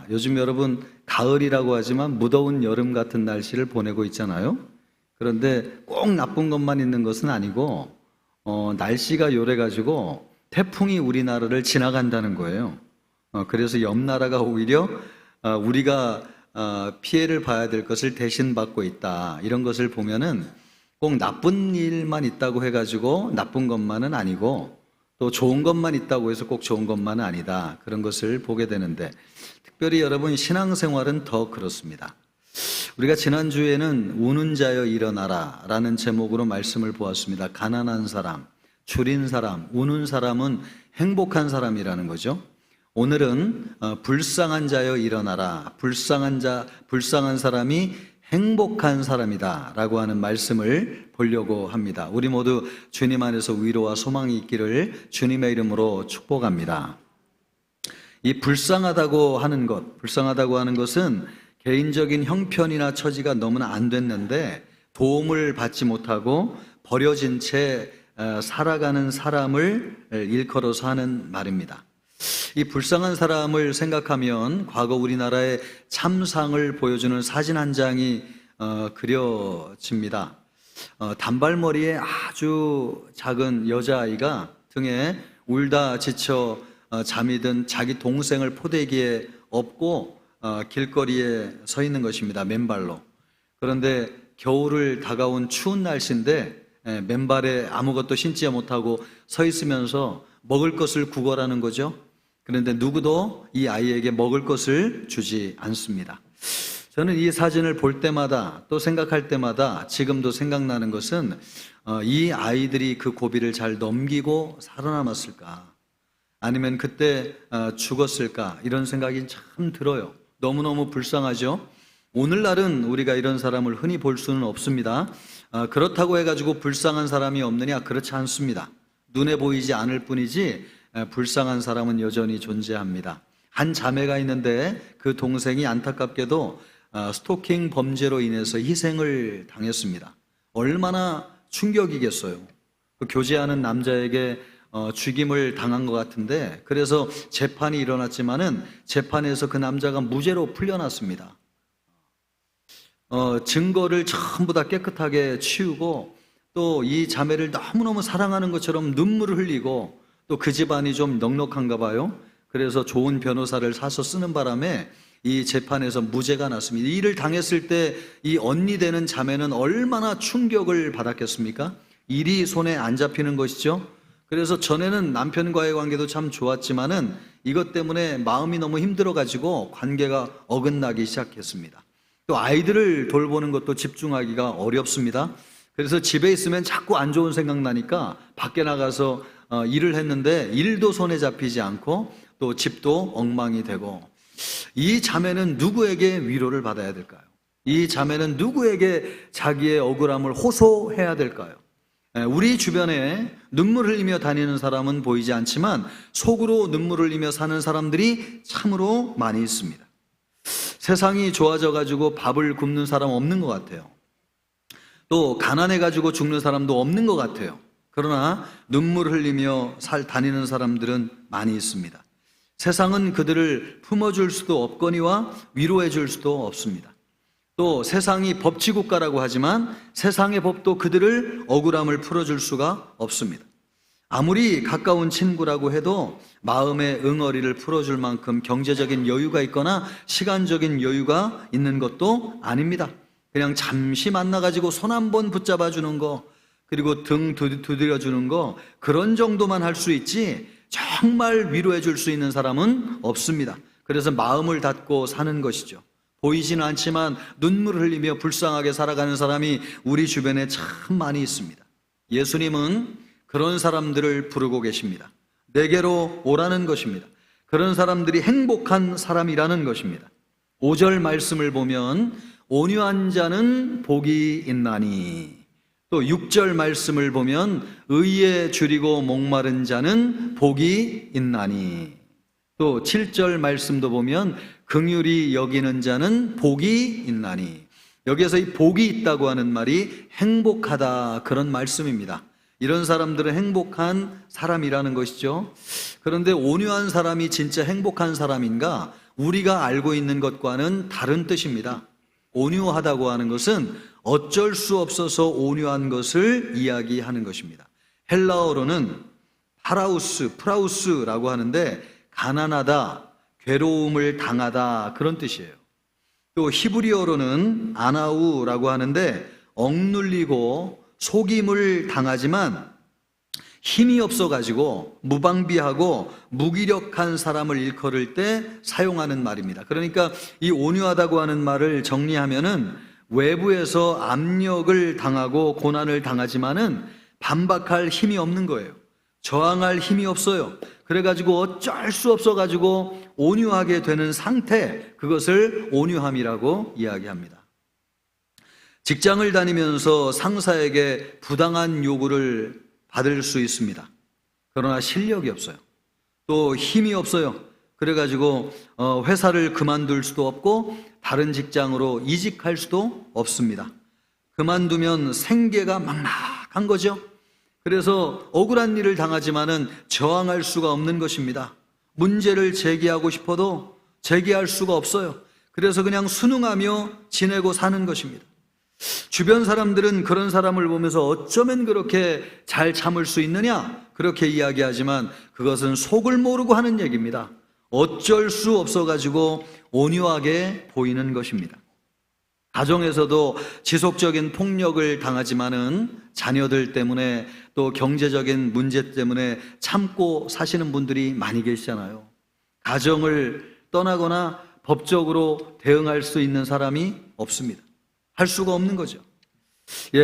요즘 여러분 가을이라고 하지만 무더운 여름 같은 날씨를 보내고 있잖아요. 그런데 꼭 나쁜 것만 있는 것은 아니고 날씨가 요래가지고 태풍이 우리나라를 지나간다는 거예요. 그래서 옆 나라가 오히려 우리가 피해를 봐야 될 것을 대신 받고 있다. 이런 것을 보면은 꼭 나쁜 일만 있다고 해가지고 나쁜 것만은 아니고 또 좋은 것만 있다고 해서 꼭 좋은 것만은 아니다. 그런 것을 보게 되는데 특별히 여러분 신앙생활은 더 그렇습니다. 우리가 지난주에는 우는 자여 일어나라 라는 제목으로 말씀을 보았습니다. 가난한 사람, 줄인 사람, 우는 사람은 행복한 사람이라는 거죠. 오늘은 불쌍한 자여 일어나라. 불쌍한 사람이 행복한 사람이다 라고 하는 말씀을 보려고 합니다. 우리 모두 주님 안에서 위로와 소망이 있기를 주님의 이름으로 축복합니다. 이 불쌍하다고 하는 것은 개인적인 형편이나 처지가 너무나 안 됐는데 도움을 받지 못하고 버려진 채 살아가는 사람을 일컬어서 하는 말입니다. 이 불쌍한 사람을 생각하면 과거 우리나라의 참상을 보여주는 사진 한 장이 그려집니다. 단발머리에 아주 작은 여자아이가 등에 울다 지쳐 잠이 든 자기 동생을 포대기에 업고 길거리에 서 있는 것입니다. 맨발로. 그런데 겨울을 다가온 추운 날씨인데 맨발에 아무것도 신지 못하고 서 있으면서 먹을 것을 구걸하는 거죠. 그런데 누구도 이 아이에게 먹을 것을 주지 않습니다. 저는 이 사진을 볼 때마다 또 생각할 때마다 지금도 생각나는 것은 이 아이들이 그 고비를 잘 넘기고 살아남았을까? 아니면 그때 죽었을까? 이런 생각이 참 들어요. 너무너무 불쌍하죠? 오늘날은 우리가 이런 사람을 흔히 볼 수는 없습니다. 그렇다고 해가지고 불쌍한 사람이 없느냐? 그렇지 않습니다. 눈에 보이지 않을 뿐이지 불쌍한 사람은 여전히 존재합니다. 한 자매가 있는데 그 동생이 안타깝게도 스토킹 범죄로 인해서 희생을 당했습니다. 얼마나 충격이겠어요. 그 교제하는 남자에게 죽임을 당한 것 같은데 그래서 재판이 일어났지만은 재판에서 그 남자가 무죄로 풀려났습니다. 증거를 전부 다 깨끗하게 치우고 또 이 자매를 너무너무 사랑하는 것처럼 눈물을 흘리고 또 그 집안이 좀 넉넉한가 봐요. 그래서 좋은 변호사를 사서 쓰는 바람에 이 재판에서 무죄가 났습니다. 이 일을 당했을 때 이 언니 되는 자매는 얼마나 충격을 받았겠습니까? 일이 손에 안 잡히는 것이죠. 그래서 전에는 남편과의 관계도 참 좋았지만은 이것 때문에 마음이 너무 힘들어가지고 관계가 어긋나기 시작했습니다. 또 아이들을 돌보는 것도 집중하기가 어렵습니다. 그래서 집에 있으면 자꾸 안 좋은 생각 나니까 밖에 나가서 일을 했는데 일도 손에 잡히지 않고 또 집도 엉망이 되고 이 자매는 누구에게 위로를 받아야 될까요? 이 자매는 누구에게 자기의 억울함을 호소해야 될까요? 우리 주변에 눈물 흘리며 다니는 사람은 보이지 않지만 속으로 눈물 흘리며 사는 사람들이 참으로 많이 있습니다. 세상이 좋아져 가지고 밥을 굶는 사람 없는 것 같아요. 또 가난해 가지고 죽는 사람도 없는 것 같아요. 그러나 눈물 흘리며 다니는 사람들은 많이 있습니다. 세상은 그들을 품어줄 수도 없거니와 위로해 줄 수도 없습니다. 또 세상이 법치국가라고 하지만 세상의 법도 그들을 억울함을 풀어줄 수가 없습니다. 아무리 가까운 친구라고 해도 마음의 응어리를 풀어줄 만큼 경제적인 여유가 있거나 시간적인 여유가 있는 것도 아닙니다. 그냥 잠시 만나가지고 손 한번 붙잡아 주는 거 그리고 등 두드려 주는 거 그런 정도만 할 수 있지 정말 위로해 줄 수 있는 사람은 없습니다. 그래서 마음을 닫고 사는 것이죠. 보이지는 않지만 눈물을 흘리며 불쌍하게 살아가는 사람이 우리 주변에 참 많이 있습니다. 예수님은 그런 사람들을 부르고 계십니다. 내게로 오라는 것입니다. 그런 사람들이 행복한 사람이라는 것입니다. 5절 말씀을 보면 온유한 자는 복이 있나니 또 6절 말씀을 보면 의에 줄이고 목마른 자는 복이 있나니 또 7절 말씀도 보면 긍휼히 여기는 자는 복이 있나니 여기에서 이 복이 있다고 하는 말이 행복하다 그런 말씀입니다. 이런 사람들은 행복한 사람이라는 것이죠. 그런데 온유한 사람이 진짜 행복한 사람인가? 우리가 알고 있는 것과는 다른 뜻입니다. 온유하다고 하는 것은 어쩔 수 없어서 온유한 것을 이야기하는 것입니다. 헬라어로는 프라우스라고 하는데 가난하다, 괴로움을 당하다 그런 뜻이에요. 또 히브리어로는 아나우라고 하는데 억눌리고 속임을 당하지만 힘이 없어가지고 무방비하고 무기력한 사람을 일컬을 때 사용하는 말입니다. 그러니까 이 온유하다고 하는 말을 정리하면은 외부에서 압력을 당하고 고난을 당하지만은 반박할 힘이 없는 거예요. 저항할 힘이 없어요. 그래가지고 어쩔 수 없어가지고 온유하게 되는 상태, 그것을 온유함이라고 이야기합니다. 직장을 다니면서 상사에게 부당한 요구를 받을 수 있습니다. 그러나 실력이 없어요. 또 힘이 없어요. 그래가지고 회사를 그만둘 수도 없고 다른 직장으로 이직할 수도 없습니다. 그만두면 생계가 막막한 거죠. 그래서 억울한 일을 당하지만은 저항할 수가 없는 것입니다. 문제를 제기하고 싶어도 제기할 수가 없어요. 그래서 그냥 순응하며 지내고 사는 것입니다. 주변 사람들은 그런 사람을 보면서 어쩌면 그렇게 잘 참을 수 있느냐 그렇게 이야기하지만 그것은 속을 모르고 하는 얘기입니다. 어쩔 수 없어가지고 온유하게 보이는 것입니다. 가정에서도 지속적인 폭력을 당하지만은 자녀들 때문에 또 경제적인 문제 때문에 참고 사시는 분들이 많이 계시잖아요. 가정을 떠나거나 법적으로 대응할 수 있는 사람이 없습니다. 할 수가 없는 거죠.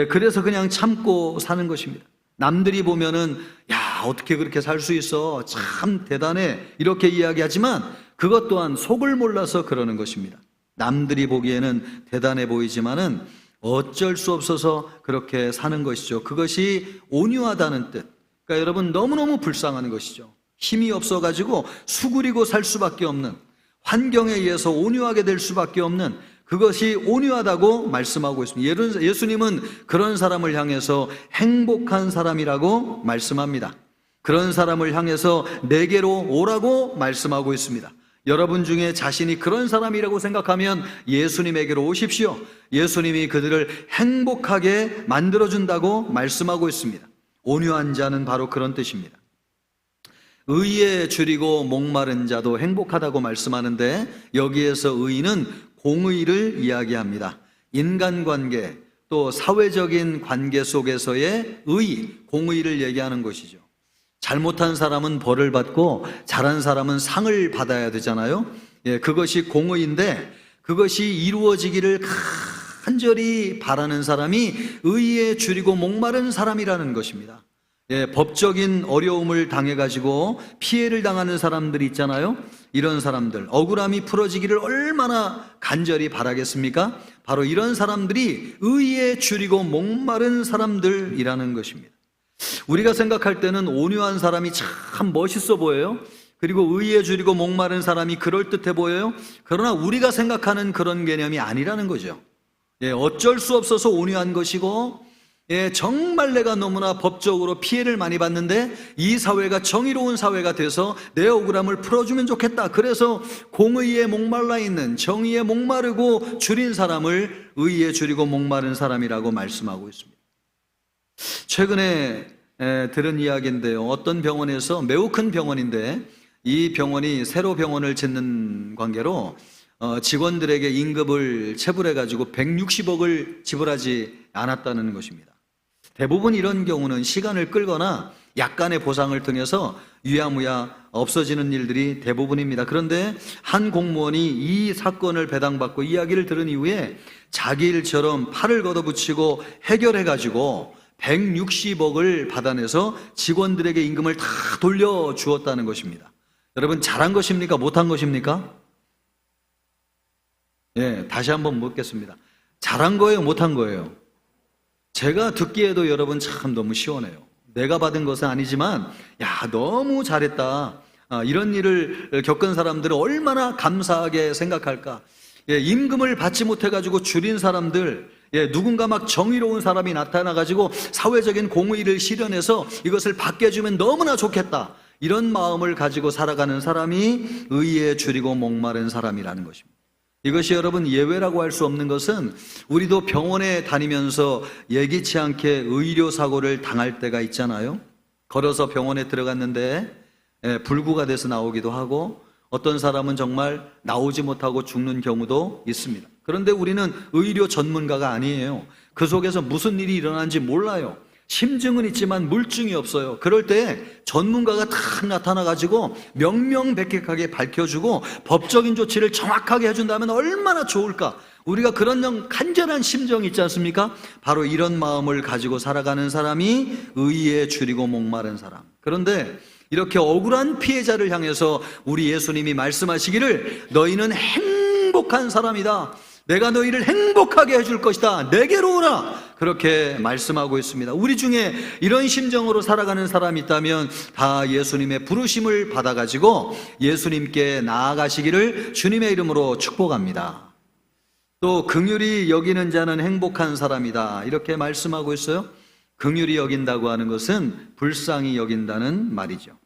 그래서 그냥 참고 사는 것입니다. 남들이 보면은 야, 어떻게 그렇게 살 수 있어? 참 대단해. 이렇게 이야기하지만 그것 또한 속을 몰라서 그러는 것입니다. 남들이 보기에는 대단해 보이지만은 어쩔 수 없어서 그렇게 사는 것이죠. 그것이 온유하다는 뜻. 그러니까 여러분 너무너무 불쌍한 것이죠. 힘이 없어가지고 수그리고 살 수밖에 없는, 환경에 의해서 온유하게 될 수밖에 없는, 그것이 온유하다고 말씀하고 있습니다. 예수님은 그런 사람을 향해서 행복한 사람이라고 말씀합니다. 그런 사람을 향해서 내게로 오라고 말씀하고 있습니다. 여러분 중에 자신이 그런 사람이라고 생각하면 예수님에게로 오십시오. 예수님이 그들을 행복하게 만들어준다고 말씀하고 있습니다. 온유한 자는 바로 그런 뜻입니다. 의에 줄이고 목마른 자도 행복하다고 말씀하는데 여기에서 의는 공의를 이야기합니다. 인간관계 또 사회적인 관계 속에서의 의, 공의를 얘기하는 것이죠. 잘못한 사람은 벌을 받고 잘한 사람은 상을 받아야 되잖아요. 그것이 공의인데 그것이 이루어지기를 간절히 바라는 사람이 의에 줄이고 목마른 사람이라는 것입니다. 법적인 어려움을 당해가지고 피해를 당하는 사람들이 있잖아요. 이런 사람들, 억울함이 풀어지기를 얼마나 간절히 바라겠습니까? 바로 이런 사람들이 의에 줄이고 목마른 사람들이라는 것입니다. 우리가 생각할 때는 온유한 사람이 참 멋있어 보여요. 그리고 의에 줄이고 목마른 사람이 그럴듯해 보여요. 그러나 우리가 생각하는 그런 개념이 아니라는 거죠. 어쩔 수 없어서 온유한 것이고, 정말 내가 너무나 법적으로 피해를 많이 받는데 이 사회가 정의로운 사회가 돼서 내 억울함을 풀어주면 좋겠다. 그래서 공의에 목말라 있는, 정의에 목마르고 줄인 사람을 의에 줄이고 목마른 사람이라고 말씀하고 있습니다. 최근에 들은 이야기인데요. 어떤 병원에서, 매우 큰 병원인데 이 병원이 새로 병원을 짓는 관계로 직원들에게 임금을 체불해가지고 160억을 지불하지 않았다는 것입니다. 대부분 이런 경우는 시간을 끌거나 약간의 보상을 통해서 유야무야 없어지는 일들이 대부분입니다. 그런데 한 공무원이 이 사건을 배당받고 이야기를 들은 이후에 자기 일처럼 팔을 걷어붙이고 해결해가지고 160억을 받아내서 직원들에게 임금을 다 돌려주었다는 것입니다. 여러분, 잘한 것입니까? 못한 것입니까? 다시 한번 묻겠습니다. 잘한 거예요? 못한 거예요? 제가 듣기에도 여러분 참 너무 시원해요. 내가 받은 것은 아니지만 야, 너무 잘했다. 이런 일을 겪은 사람들은 얼마나 감사하게 생각할까. 임금을 받지 못해가지고 줄인 사람들, 누군가 막 정의로운 사람이 나타나가지고 사회적인 공의를 실현해서 이것을 받게 해주면 너무나 좋겠다. 이런 마음을 가지고 살아가는 사람이 의에 줄이고 목마른 사람이라는 것입니다. 이것이 여러분 예외라고 할 수 없는 것은 우리도 병원에 다니면서 예기치 않게 의료사고를 당할 때가 있잖아요. 걸어서 병원에 들어갔는데 불구가 돼서 나오기도 하고 어떤 사람은 정말 나오지 못하고 죽는 경우도 있습니다. 그런데 우리는 의료 전문가가 아니에요. 그 속에서 무슨 일이 일어나는지 몰라요. 심증은 있지만 물증이 없어요. 그럴 때 전문가가 딱 나타나가지고 명명백백하게 밝혀주고 법적인 조치를 정확하게 해준다면 얼마나 좋을까. 우리가 그런 간절한 심정이 있지 않습니까? 바로 이런 마음을 가지고 살아가는 사람이 의에 줄이고 목마른 사람. 그런데 이렇게 억울한 피해자를 향해서 우리 예수님이 말씀하시기를 너희는 행복한 사람이다. 내가 너희를 행복하게 해줄 것이다. 내게로 오라. 그렇게 말씀하고 있습니다. 우리 중에 이런 심정으로 살아가는 사람이 있다면 다 예수님의 부르심을 받아가지고 예수님께 나아가시기를 주님의 이름으로 축복합니다. 또 긍휼히 여기는 자는 행복한 사람이다. 이렇게 말씀하고 있어요. 긍휼히 여긴다고 하는 것은 불쌍히 여긴다는 말이죠.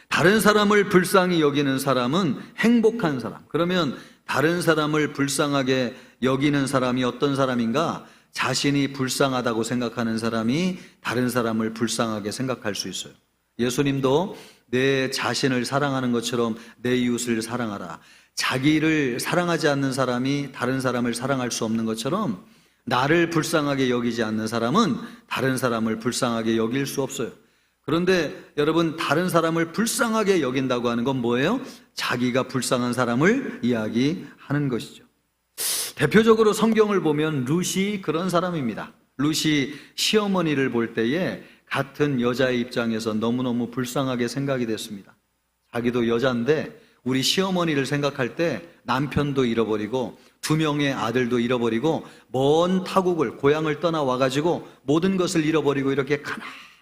다른 사람을 불쌍히 여기는 사람은 행복한 사람. 그러면 다른 사람을 불쌍하게 여기는 사람이 어떤 사람인가? 자신이 불쌍하다고 생각하는 사람이 다른 사람을 불쌍하게 생각할 수 있어요. 예수님도 내 자신을 사랑하는 것처럼 내 이웃을 사랑하라. 자기를 사랑하지 않는 사람이 다른 사람을 사랑할 수 없는 것처럼 나를 불쌍하게 여기지 않는 사람은 다른 사람을 불쌍하게 여길 수 없어요. 그런데 여러분, 다른 사람을 불쌍하게 여긴다고 하는 건 뭐예요? 자기가 불쌍한 사람을 이야기하는 것이죠. 대표적으로 성경을 보면 룻이 그런 사람입니다. 룻이 시어머니를 볼 때에 같은 여자의 입장에서 너무너무 불쌍하게 생각이 됐습니다. 자기도 여자인데 우리 시어머니를 생각할 때 남편도 잃어버리고 2명의 아들도 잃어버리고 먼 타국을 고향을 떠나와가지고 모든 것을 잃어버리고 이렇게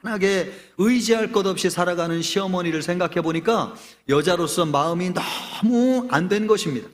가난하게 의지할 것 없이 살아가는 시어머니를 생각해 보니까 여자로서 마음이 너무 안 된 것입니다.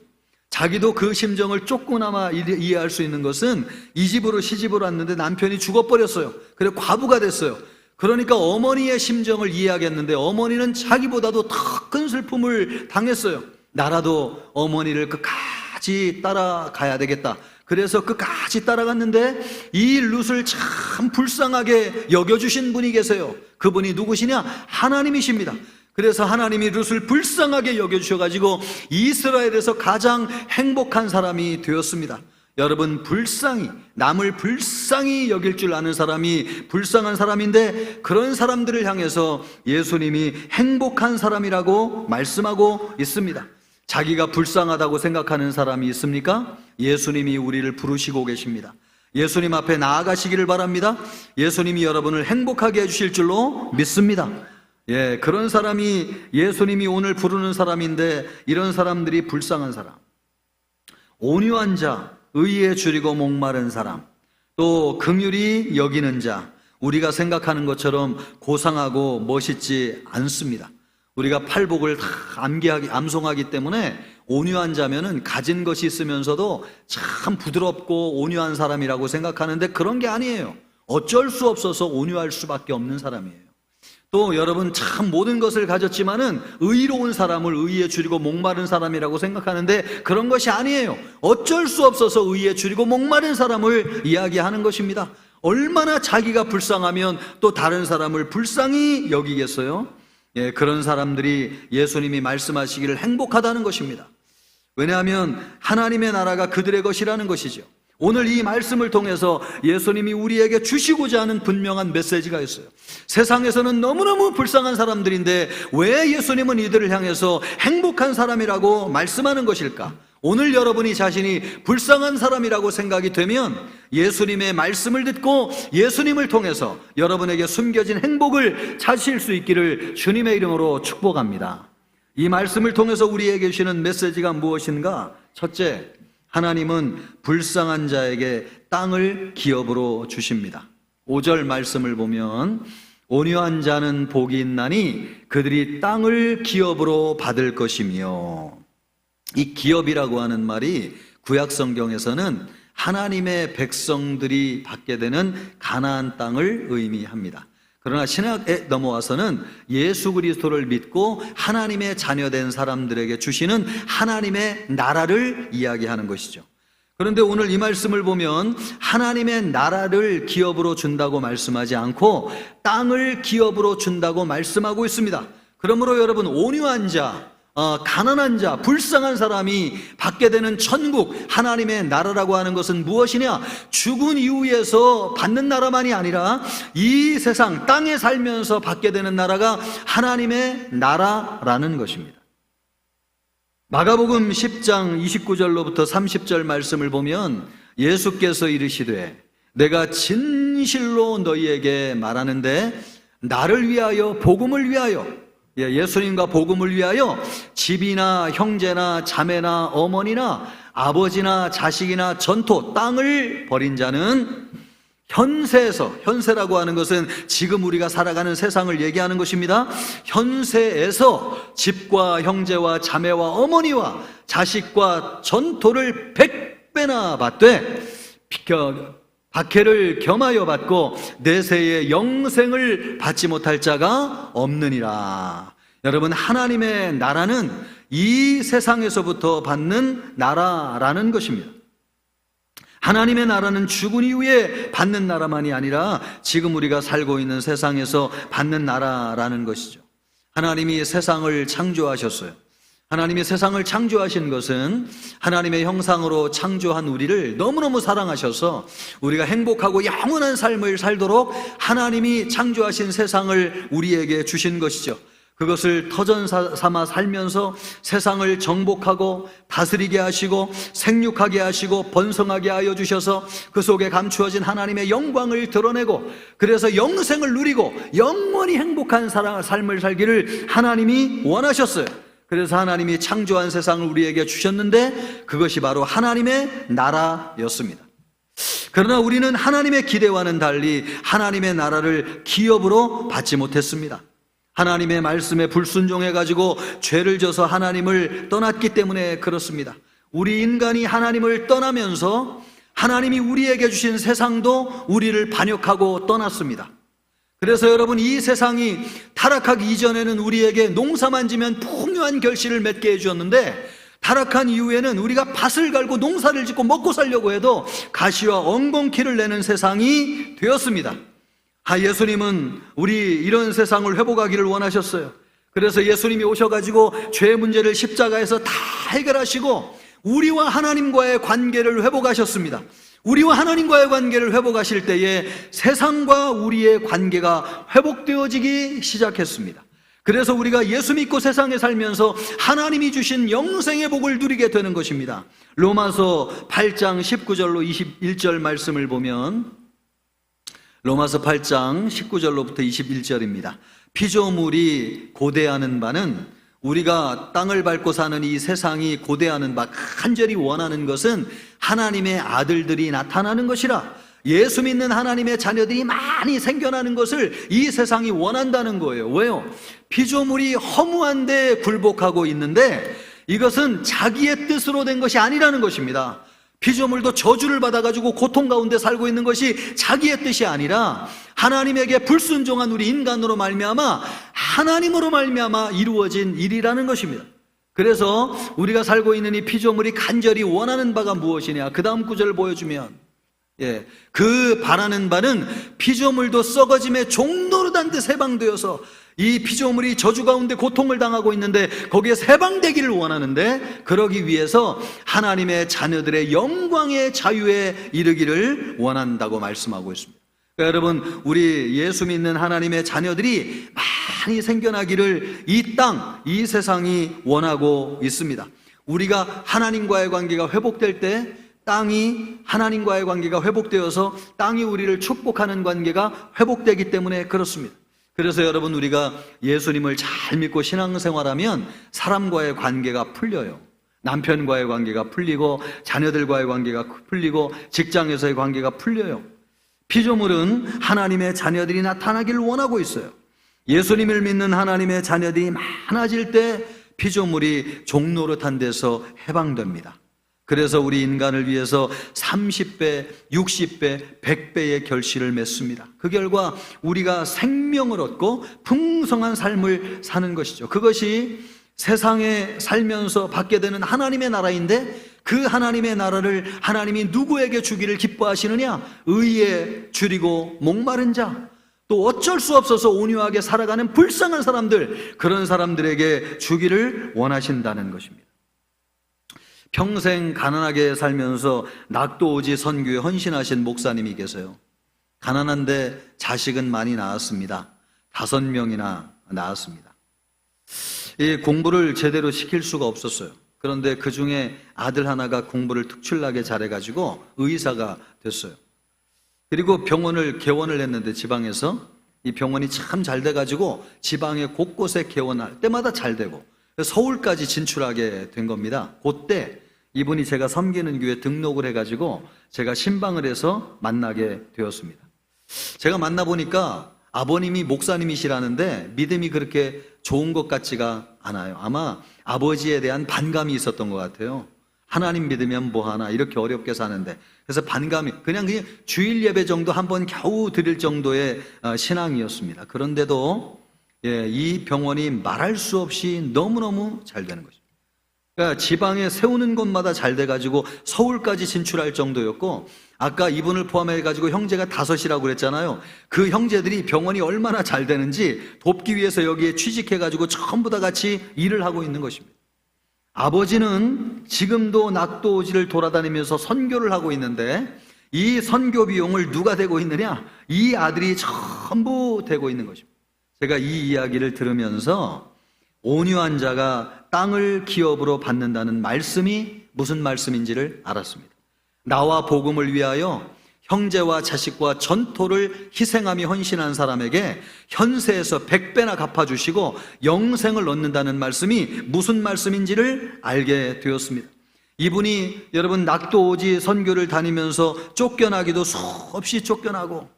자기도 그 심정을 조금나마 이해할 수 있는 것은 이 집으로 시집을 왔는데 남편이 죽어버렸어요. 그래서 과부가 됐어요. 그러니까 어머니의 심정을 이해하겠는데 어머니는 자기보다도 더 큰 슬픔을 당했어요. 나라도 어머니를 끝까지 따라가야 되겠다. 그래서 끝까지 따라갔는데 이 룻을 참 불쌍하게 여겨주신 분이 계세요. 그분이 누구시냐? 하나님이십니다. 그래서 하나님이 룻을 불쌍하게 여겨주셔가지고 이스라엘에서 가장 행복한 사람이 되었습니다. 여러분, 불쌍히, 남을 불쌍히 여길 줄 아는 사람이 불쌍한 사람인데 그런 사람들을 향해서 예수님이 행복한 사람이라고 말씀하고 있습니다. 자기가 불쌍하다고 생각하는 사람이 있습니까? 예수님이 우리를 부르시고 계십니다. 예수님 앞에 나아가시기를 바랍니다. 예수님이 여러분을 행복하게 해주실 줄로 믿습니다. 그런 사람이 예수님이 오늘 부르는 사람인데 이런 사람들이 불쌍한 사람, 온유한 자, 의에 줄이고 목마른 사람, 또 긍휼히 여기는 자. 우리가 생각하는 것처럼 고상하고 멋있지 않습니다. 우리가 팔복을 다 암송하기 때문에 온유한 자면은 가진 것이 있으면서도 참 부드럽고 온유한 사람이라고 생각하는데 그런 게 아니에요. 어쩔 수 없어서 온유할 수밖에 없는 사람이에요. 또 여러분, 참 모든 것을 가졌지만은 의로운 사람을 의에 줄이고 목마른 사람이라고 생각하는데 그런 것이 아니에요. 어쩔 수 없어서 의에 줄이고 목마른 사람을 이야기하는 것입니다. 얼마나 자기가 불쌍하면 또 다른 사람을 불쌍히 여기겠어요? 그런 사람들이 예수님이 말씀하시기를 행복하다는 것입니다. 왜냐하면 하나님의 나라가 그들의 것이라는 것이죠. 오늘 이 말씀을 통해서 예수님이 우리에게 주시고자 하는 분명한 메시지가 있어요. 세상에서는 너무너무 불쌍한 사람들인데 왜 예수님은 이들을 향해서 행복한 사람이라고 말씀하는 것일까? 오늘 여러분이 자신이 불쌍한 사람이라고 생각이 되면 예수님의 말씀을 듣고 예수님을 통해서 여러분에게 숨겨진 행복을 찾으실 수 있기를 주님의 이름으로 축복합니다. 이 말씀을 통해서 우리에게 주시는 메시지가 무엇인가? 첫째, 하나님은 불쌍한 자에게 땅을 기업으로 주십니다. 5절 말씀을 보면 온유한 자는 복이 있나니 그들이 땅을 기업으로 받을 것이며, 이 기업이라고 하는 말이 구약 성경에서는 하나님의 백성들이 받게 되는 가나안 땅을 의미합니다. 그러나 신약에 넘어와서는 예수 그리스도를 믿고 하나님의 자녀된 사람들에게 주시는 하나님의 나라를 이야기하는 것이죠. 그런데 오늘 이 말씀을 보면 하나님의 나라를 기업으로 준다고 말씀하지 않고 땅을 기업으로 준다고 말씀하고 있습니다. 그러므로 여러분, 온유한 자, 가난한 자, 불쌍한 사람이 받게 되는 천국, 하나님의 나라라고 하는 것은 무엇이냐? 죽은 이후에서 받는 나라만이 아니라 이 세상 땅에 살면서 받게 되는 나라가 하나님의 나라라는 것입니다. 마가복음 10장 29절로부터 30절 말씀을 보면 예수께서 이르시되 내가 진실로 너희에게 말하는데 나를 위하여, 복음을 위하여, 예수님과 복음을 위하여 집이나 형제나 자매나 어머니나 아버지나 자식이나 전토, 땅을 버린 자는 현세에서, 현세라고 하는 것은 지금 우리가 살아가는 세상을 얘기하는 것입니다. 현세에서 집과 형제와 자매와 어머니와 자식과 전토를 100배나 받되 박해를 겸하여 받고 내세의 영생을 받지 못할 자가 없느니라. 여러분, 하나님의 나라는 이 세상에서부터 받는 나라라는 것입니다. 하나님의 나라는 죽은 이후에 받는 나라만이 아니라 지금 우리가 살고 있는 세상에서 받는 나라라는 것이죠. 하나님이 세상을 창조하셨어요. 하나님이 세상을 창조하신 것은 하나님의 형상으로 창조한 우리를 너무너무 사랑하셔서 우리가 행복하고 영원한 삶을 살도록 하나님이 창조하신 세상을 우리에게 주신 것이죠. 그것을 터전 삼아 살면서 세상을 정복하고 다스리게 하시고 생육하게 하시고 번성하게 하여 주셔서 그 속에 감추어진 하나님의 영광을 드러내고, 그래서 영생을 누리고 영원히 행복한 삶을 살기를 하나님이 원하셨어요. 그래서 하나님이 창조한 세상을 우리에게 주셨는데 그것이 바로 하나님의 나라였습니다. 그러나 우리는 하나님의 기대와는 달리 하나님의 나라를 기업으로 받지 못했습니다. 하나님의 말씀에 불순종해가지고 죄를 져서 하나님을 떠났기 때문에 그렇습니다. 우리 인간이 하나님을 떠나면서 하나님이 우리에게 주신 세상도 우리를 반역하고 떠났습니다. 그래서 여러분, 이 세상이 타락하기 이전에는 우리에게 농사만 지면 풍요한 결실을 맺게 해주었는데 타락한 이후에는 우리가 밭을 갈고 농사를 짓고 먹고 살려고 해도 가시와 엉겅퀴를 내는 세상이 되었습니다. 예수님은 우리 이런 세상을 회복하기를 원하셨어요. 그래서 예수님이 오셔가지고 죄의 문제를 십자가에서 다 해결하시고 우리와 하나님과의 관계를 회복하셨습니다. 우리와 하나님과의 관계를 회복하실 때에 세상과 우리의 관계가 회복되어지기 시작했습니다. 그래서 우리가 예수 믿고 세상에 살면서 하나님이 주신 영생의 복을 누리게 되는 것입니다. 로마서 8장 19절로 21절 말씀을 보면, 로마서 8장 19절로부터 21절입니다. 피조물이 고대하는 바는, 우리가 땅을 밟고 사는 이 세상이 고대하는 바, 간절히 원하는 것은 하나님의 아들들이 나타나는 것이라, 예수 믿는 하나님의 자녀들이 많이 생겨나는 것을 이 세상이 원한다는 거예요. 왜요? 피조물이 허무한데 굴복하고 있는데 이것은 자기의 뜻으로 된 것이 아니라는 것입니다. 피조물도 저주를 받아가지고 고통 가운데 살고 있는 것이 자기의 뜻이 아니라 하나님에게 불순종한 우리 인간으로 말미암아 하나님으로 말미암아 이루어진 일이라는 것입니다. 그래서 우리가 살고 있는 이 피조물이 간절히 원하는 바가 무엇이냐, 그 다음 구절을 보여주면, 그 바라는 바는 피조물도 썩어짐의 종로로 단듯 해방되어서 이 피조물이 저주 가운데 고통을 당하고 있는데 거기에 해방되기를 원하는데, 그러기 위해서 하나님의 자녀들의 영광의 자유에 이르기를 원한다고 말씀하고 있습니다. 그러니까 여러분, 우리 예수 믿는 하나님의 자녀들이 많이 생겨나기를 이 땅, 이 세상이 원하고 있습니다. 우리가 하나님과의 관계가 회복될 때 땅이, 하나님과의 관계가 회복되어서 땅이 우리를 축복하는 관계가 회복되기 때문에 그렇습니다. 그래서 여러분, 우리가 예수님을 잘 믿고 신앙생활하면 사람과의 관계가 풀려요. 남편과의 관계가 풀리고 자녀들과의 관계가 풀리고 직장에서의 관계가 풀려요. 피조물은 하나님의 자녀들이 나타나기를 원하고 있어요. 예수님을 믿는 하나님의 자녀들이 많아질 때 피조물이 종노릇한 데서 해방됩니다. 그래서 우리 인간을 위해서 30배, 60배, 100배의 결실을 맺습니다. 그 결과 우리가 생명을 얻고 풍성한 삶을 사는 것이죠. 그것이 세상에 살면서 받게 되는 하나님의 나라인데, 그 하나님의 나라를 하나님이 누구에게 주기를 기뻐하시느냐? 의에 줄이고 목마른 자, 또 어쩔 수 없어서 온유하게 살아가는 불쌍한 사람들, 그런 사람들에게 주기를 원하신다는 것입니다. 평생 가난하게 살면서 낙도오지 선교에 헌신하신 목사님이 계세요. 가난한데 자식은 많이 낳았습니다. 5명이나 낳았습니다. 이 공부를 제대로 시킬 수가 없었어요. 그런데 그 중에 아들 하나가 공부를 특출나게 잘해가지고 의사가 됐어요. 그리고 병원을 개원을 했는데, 지방에서 이 병원이 참 잘 돼가지고 지방에 곳곳에 개원할 때마다 잘 되고 서울까지 진출하게 된 겁니다. 그때 이분이 제가 섬기는 교회 등록을 해가지고 제가 신방을 해서 만나게 되었습니다. 제가 만나보니까 아버님이 목사님이시라는데 믿음이 그렇게 좋은 것 같지가 않아요. 아마 아버지에 대한 반감이 있었던 것 같아요. 하나님 믿으면 뭐하나, 이렇게 어렵게 사는데. 그래서 반감이, 그냥 주일 예배 정도 한번 겨우 드릴 정도의 신앙이었습니다. 그런데도 이 병원이 말할 수 없이 너무너무 잘 되는 거죠. 그러니까 지방에 세우는 곳마다 잘 돼가지고 서울까지 진출할 정도였고, 아까 이분을 포함해가지고 형제가 5이라고 그랬잖아요. 그 형제들이 병원이 얼마나 잘 되는지 돕기 위해서 여기에 취직해가지고 전부 다 같이 일을 하고 있는 것입니다. 아버지는 지금도 낙도오지를 돌아다니면서 선교를 하고 있는데, 이 선교 비용을 누가 대고 있느냐? 이 아들이 전부 대고 있는 것입니다. 제가 이 이야기를 들으면서 온유한 자가 땅을 기업으로 받는다는 말씀이 무슨 말씀인지를 알았습니다. 나와 복음을 위하여 형제와 자식과 전토를 희생하며 헌신한 사람에게 현세에서 100배나 갚아주시고 영생을 얻는다는 말씀이 무슨 말씀인지를 알게 되었습니다. 이분이 여러분 낙도오지 선교를 다니면서 쫓겨나기도 수없이 쫓겨나고,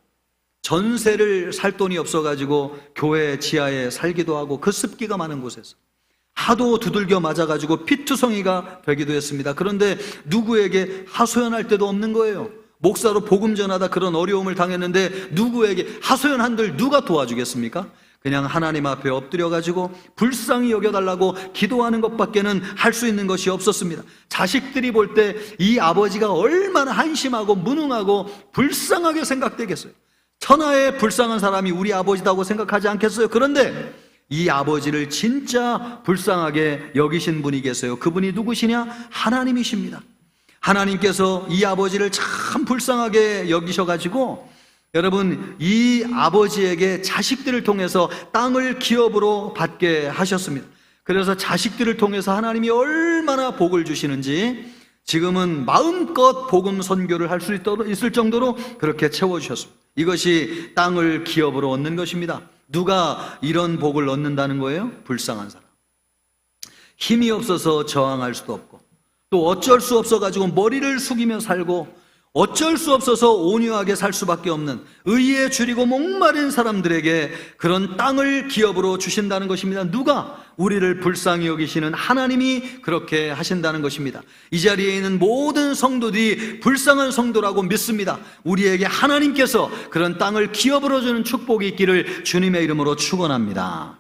전세를 살 돈이 없어가지고 교회 지하에 살기도 하고, 그 습기가 많은 곳에서 하도 두들겨 맞아가지고 피투성이가 되기도 했습니다. 그런데 누구에게 하소연할 데도 없는 거예요. 목사로 복음 전하다 그런 어려움을 당했는데 누구에게 하소연한들 누가 도와주겠습니까? 그냥 하나님 앞에 엎드려가지고 불쌍히 여겨달라고 기도하는 것밖에는 할 수 있는 것이 없었습니다. 자식들이 볼 때 이 아버지가 얼마나 한심하고 무능하고 불쌍하게 생각되겠어요. 천하의 불쌍한 사람이 우리 아버지다고 생각하지 않겠어요? 그런데 이 아버지를 진짜 불쌍하게 여기신 분이 계세요. 그분이 누구시냐? 하나님이십니다. 하나님께서 이 아버지를 참 불쌍하게 여기셔가지고 여러분, 이 아버지에게 자식들을 통해서 땅을 기업으로 받게 하셨습니다. 그래서 자식들을 통해서 하나님이 얼마나 복을 주시는지 지금은 마음껏 복음 선교를 할 수 있을 정도로 그렇게 채워주셨습니다. 이것이 땅을 기업으로 얻는 것입니다. 누가 이런 복을 얻는다는 거예요? 불쌍한 사람. 힘이 없어서 저항할 수도 없고, 또 어쩔 수 없어가지고 머리를 숙이며 살고, 어쩔 수 없어서 온유하게 살 수밖에 없는 의에 줄이고 목마른 사람들에게 그런 땅을 기업으로 주신다는 것입니다. 누가? 우리를 불쌍히 여기시는 하나님이 그렇게 하신다는 것입니다. 이 자리에 있는 모든 성도들이 불쌍한 성도라고 믿습니다. 우리에게 하나님께서 그런 땅을 기업으로 주는 축복이 있기를 주님의 이름으로 축원합니다.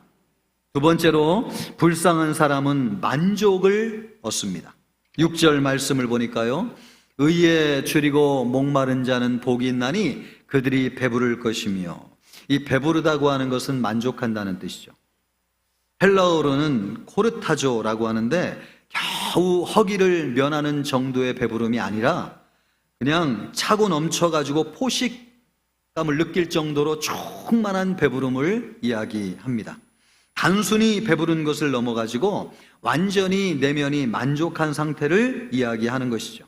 두 번째로, 불쌍한 사람은 만족을 얻습니다. 6절 말씀을 보니까요, 의에 줄이고 목마른 자는 복이 있나니 그들이 배부를 것이며, 이 배부르다고 하는 것은 만족한다는 뜻이죠. 헬라어로는 코르타조라고 하는데 겨우 허기를 면하는 정도의 배부름이 아니라 그냥 차고 넘쳐가지고 포식감을 느낄 정도로 충만한 배부름을 이야기합니다. 단순히 배부른 것을 넘어가지고 완전히 내면이 만족한 상태를 이야기하는 것이죠.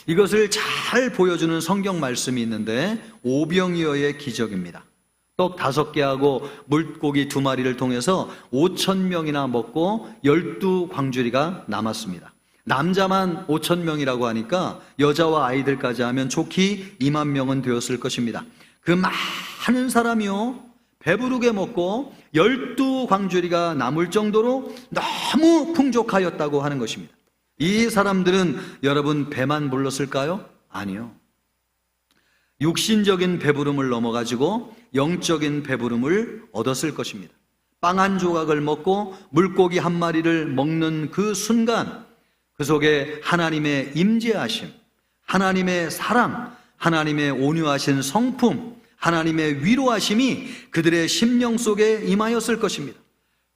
이것을 잘 보여주는 성경 말씀이 있는데 오병이어의 기적입니다. 떡 5개하고 물고기 2마리를 통해서 5,000명이나 먹고 12광주리가 남았습니다. 남자만 5,000명이라고 하니까 여자와 아이들까지 하면 좋기 2만 명은 되었을 것입니다. 그 많은 사람이요, 배부르게 먹고 12광주리가 남을 정도로 너무 풍족하였다고 하는 것입니다. 이 사람들은 여러분 배만 불렀을까요? 아니요. 육신적인 배부름을 넘어가지고 영적인 배부름을 얻었을 것입니다. 빵 한 조각을 먹고 물고기 한 마리를 먹는 그 순간 그 속에 하나님의 임재하심, 하나님의 사랑, 하나님의 온유하신 성품, 하나님의 위로하심이 그들의 심령 속에 임하였을 것입니다.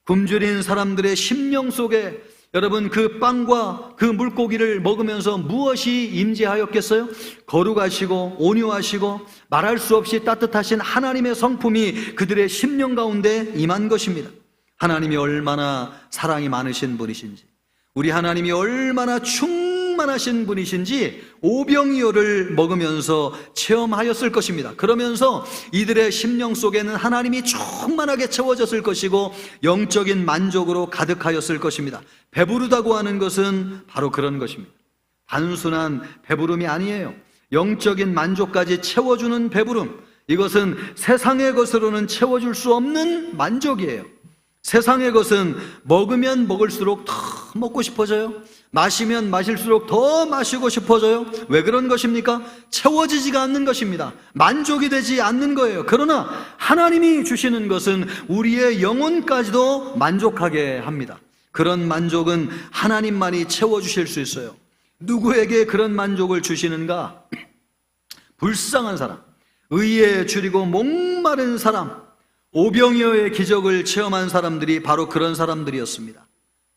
굶주린 사람들의 심령 속에 여러분 그 빵과 그 물고기를 먹으면서 무엇이 임재하였겠어요? 거룩하시고 온유하시고 말할 수 없이 따뜻하신 하나님의 성품이 그들의 심령 가운데 임한 것입니다. 하나님이 얼마나 사랑이 많으신 분이신지, 우리 하나님이 얼마나 충만하신 분이신지 오병이어를 먹으면서 체험하였을 것입니다. 그러면서 이들의 심령 속에는 하나님이 충만하게 채워졌을 것이고 영적인 만족으로 가득하였을 것입니다. 배부르다고 하는 것은 바로 그런 것입니다. 단순한 배부름이 아니에요. 영적인 만족까지 채워주는 배부름, 이것은 세상의 것으로는 채워줄 수 없는 만족이에요. 세상의 것은 먹으면 먹을수록 더 먹고 싶어져요. 마시면 마실수록 더 마시고 싶어져요. 왜 그런 것입니까? 채워지지가 않는 것입니다. 만족이 되지 않는 거예요. 그러나 하나님이 주시는 것은 우리의 영혼까지도 만족하게 합니다. 그런 만족은 하나님만이 채워주실 수 있어요. 누구에게 그런 만족을 주시는가? 불쌍한 사람, 의에 줄이고 목마른 사람, 오병이어의 기적을 체험한 사람들이 바로 그런 사람들이었습니다.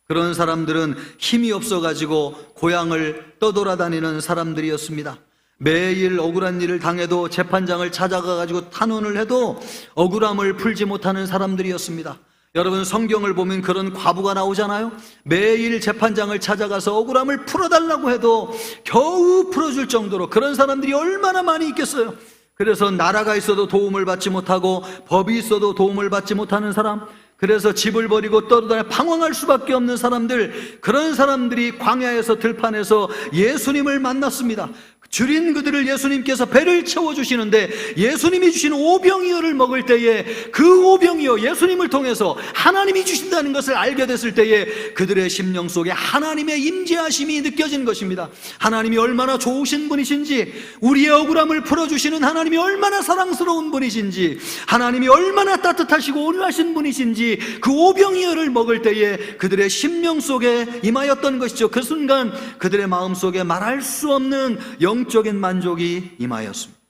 그런 사람들은 힘이 없어가지고 고향을 떠돌아다니는 사람들이었습니다. 매일 억울한 일을 당해도 재판장을 찾아가가지고 탄원을 해도 억울함을 풀지 못하는 사람들이었습니다. 여러분, 성경을 보면 그런 과부가 나오잖아요. 매일 재판장을 찾아가서 억울함을 풀어달라고 해도 겨우 풀어줄 정도로 그런 사람들이 얼마나 많이 있겠어요. 그래서 나라가 있어도 도움을 받지 못하고 법이 있어도 도움을 받지 못하는 사람, 그래서 집을 버리고 떠돌아 방황할 수밖에 없는 사람들, 그런 사람들이 광야에서 들판에서 예수님을 만났습니다. 줄인 그들을 예수님께서 배를 채워주시는데 예수님이 주신 오병이어를 먹을 때에 그 오병이어, 예수님을 통해서 하나님이 주신다는 것을 알게 됐을 때에 그들의 심령 속에 하나님의 임재하심이 느껴진 것입니다. 하나님이 얼마나 좋으신 분이신지, 우리의 억울함을 풀어주시는 하나님이 얼마나 사랑스러운 분이신지, 하나님이 얼마나 따뜻하시고 온유하신 분이신지 그 오병이어를 먹을 때에 그들의 심령 속에 임하였던 것이죠. 그 순간 그들의 마음 속에 말할 수 없는 영적인 만족이 임하였습니다.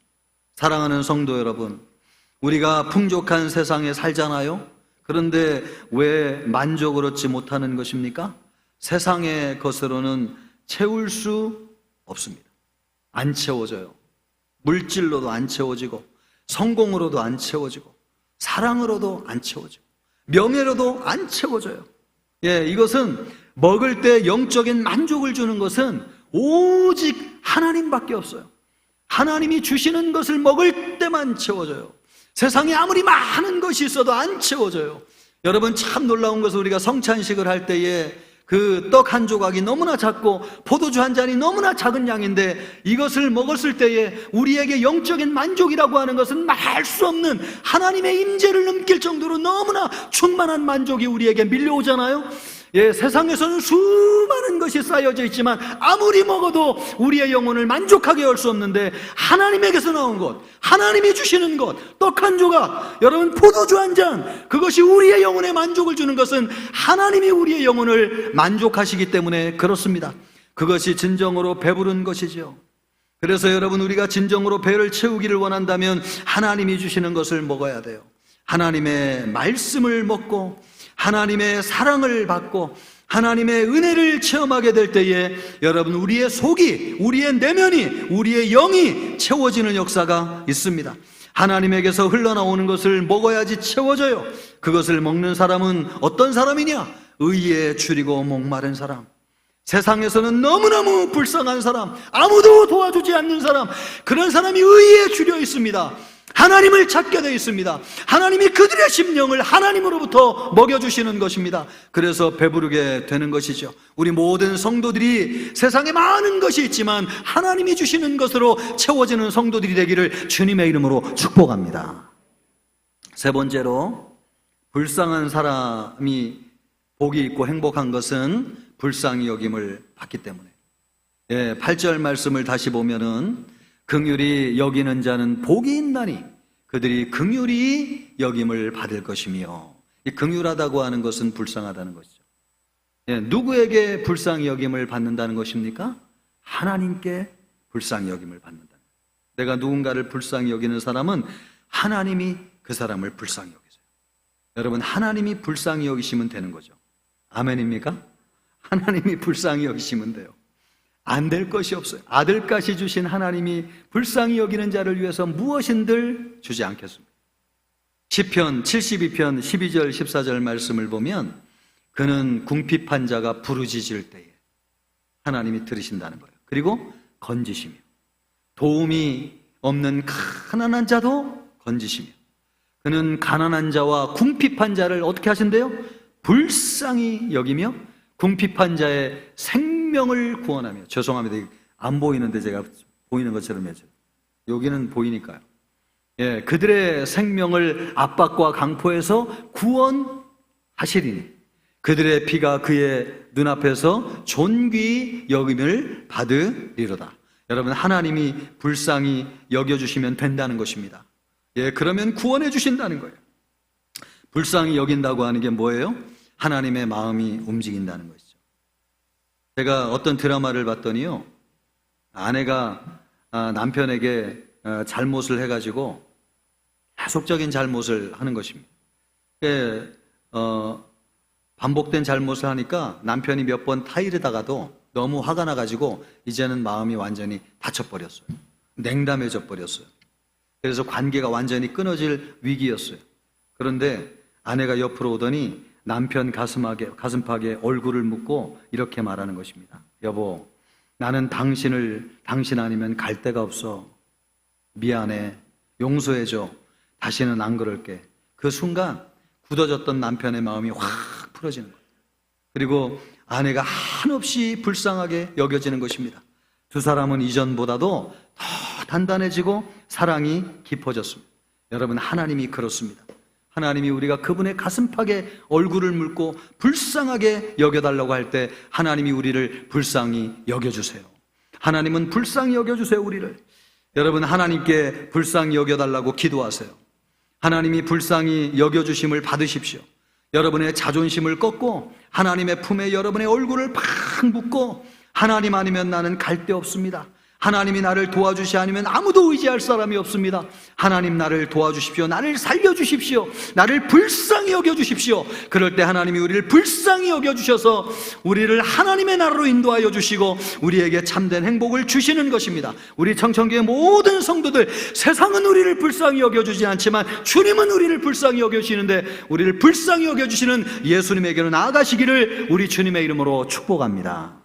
사랑하는 성도 여러분, 우리가 풍족한 세상에 살잖아요. 그런데 왜 만족을 얻지 못하는 것입니까? 세상의 것으로는 채울 수 없습니다. 안 채워져요. 물질로도 안 채워지고, 성공으로도 안 채워지고, 사랑으로도 안 채워지고, 명예로도 안 채워져요. 이것은 먹을 때 영적인 만족을 주는 것은 오직 하나님밖에 없어요. 하나님이 주시는 것을 먹을 때만 채워져요. 세상에 아무리 많은 것이 있어도 안 채워져요. 여러분, 참 놀라운 것은 우리가 성찬식을 할 때에 그 떡 한 조각이 너무나 작고 포도주 한 잔이 너무나 작은 양인데 이것을 먹었을 때에 우리에게 영적인 만족이라고 하는 것은 말할 수 없는 하나님의 임재를 넘길 정도로 너무나 충만한 만족이 우리에게 밀려오잖아요. 세상에서는 수많은 것이 쌓여져 있지만 아무리 먹어도 우리의 영혼을 만족하게 할 수 없는데 하나님에게서 나온 것, 하나님이 주시는 것, 떡 한 조각, 여러분 포도주 한 잔, 그것이 우리의 영혼에 만족을 주는 것은 하나님이 우리의 영혼을 만족하시기 때문에 그렇습니다. 그것이 진정으로 배부른 것이죠. 그래서 여러분, 우리가 진정으로 배를 채우기를 원한다면 하나님이 주시는 것을 먹어야 돼요. 하나님의 말씀을 먹고 하나님의 사랑을 받고 하나님의 은혜를 체험하게 될 때에 여러분, 우리의 속이, 우리의 내면이, 우리의 영이 채워지는 역사가 있습니다. 하나님에게서 흘러나오는 것을 먹어야지 채워져요. 그것을 먹는 사람은 어떤 사람이냐? 의에 줄이고 목마른 사람, 세상에서는 너무너무 불쌍한 사람, 아무도 도와주지 않는 사람, 그런 사람이 의에 줄여 있습니다. 하나님을 찾게 되어 있습니다. 하나님이 그들의 심령을 하나님으로부터 먹여주시는 것입니다. 그래서 배부르게 되는 것이죠. 우리 모든 성도들이 세상에 많은 것이 있지만 하나님이 주시는 것으로 채워지는 성도들이 되기를 주님의 이름으로 축복합니다. 세 번째로, 불쌍한 사람이 복이 있고 행복한 것은 불쌍히 여김을 받기 때문에. 8절 말씀을 다시 보면은 긍휼히 여기는 자는 복이 있나니 그들이 긍휼히 여김을 받을 것이며, 이 긍휼하다고 하는 것은 불쌍하다는 것이죠. 누구에게 불쌍히 여김을 받는다는 것입니까? 하나님께 불쌍히 여김을 받는다. 내가 누군가를 불쌍히 여기는 사람은 하나님이 그 사람을 불쌍히 여기세요. 여러분, 하나님이 불쌍히 여기시면 되는 거죠. 아멘입니까? 하나님이 불쌍히 여기시면 돼요. 안 될 것이 없어요. 아들까지 주신 하나님이 불쌍히 여기는 자를 위해서 무엇인들 주지 않겠습니다. 시편 72편 12절 14절 말씀을 보면 그는 궁핍한 자가 부르짖을 때에 하나님이 들으신다는 거예요. 그리고 건지시며, 도움이 없는 가난한 자도 건지시며, 그는 가난한 자와 궁핍한 자를 어떻게 하신대요? 불쌍히 여기며 궁핍한 자의 생명을 구원하며. 죄송합니다, 안 보이는데 제가 보이는 것처럼 해줘. 여기는 보이니까요. 그들의 생명을 압박과 강포에서 구원하시리니 그들의 피가 그의 눈앞에서 존귀히 여김을 받으리로다. 여러분, 하나님이 불쌍히 여겨주시면 된다는 것입니다. 그러면 구원해 주신다는 거예요. 불쌍히 여긴다고 하는 게 뭐예요? 하나님의 마음이 움직인다는 것이죠. 제가 어떤 드라마를 봤더니요, 아내가 남편에게 잘못을 해가지고 계속적인 잘못을 하는 것입니다. 반복된 잘못을 하니까 남편이 몇 번 타이르다가도 너무 화가 나가지고 이제는 마음이 완전히 닫혀버렸어요. 냉담해져 버렸어요. 그래서 관계가 완전히 끊어질 위기였어요. 그런데 아내가 옆으로 오더니 남편 가슴팍에 얼굴을 묻고 이렇게 말하는 것입니다. 여보, 나는 당신 아니면 갈 데가 없어. 미안해. 용서해줘. 다시는 안 그럴게. 그 순간 굳어졌던 남편의 마음이 확 풀어지는 거예요. 그리고 아내가 한없이 불쌍하게 여겨지는 것입니다. 두 사람은 이전보다도 더 단단해지고 사랑이 깊어졌습니다. 여러분, 하나님이 그렇습니다. 하나님이 우리가 그분의 가슴팍에 얼굴을 묻고 불쌍하게 여겨달라고 할 때 하나님이 우리를 불쌍히 여겨주세요. 하나님은 불쌍히 여겨주세요, 우리를. 여러분, 하나님께 불쌍히 여겨달라고 기도하세요. 하나님이 불쌍히 여겨주심을 받으십시오. 여러분의 자존심을 꺾고 하나님의 품에 여러분의 얼굴을 팍 묻고, 하나님 아니면 나는 갈 데 없습니다. 하나님이 나를 도와주시 아니면 아무도 의지할 사람이 없습니다. 하나님, 나를 도와주십시오. 나를 살려주십시오. 나를 불쌍히 여겨주십시오. 그럴 때 하나님이 우리를 불쌍히 여겨주셔서 우리를 하나님의 나라로 인도하여 주시고 우리에게 참된 행복을 주시는 것입니다. 우리 청천교회 모든 성도들, 세상은 우리를 불쌍히 여겨주지 않지만 주님은 우리를 불쌍히 여겨주시는데, 우리를 불쌍히 여겨주시는 예수님에게로 나아가시기를 우리 주님의 이름으로 축복합니다.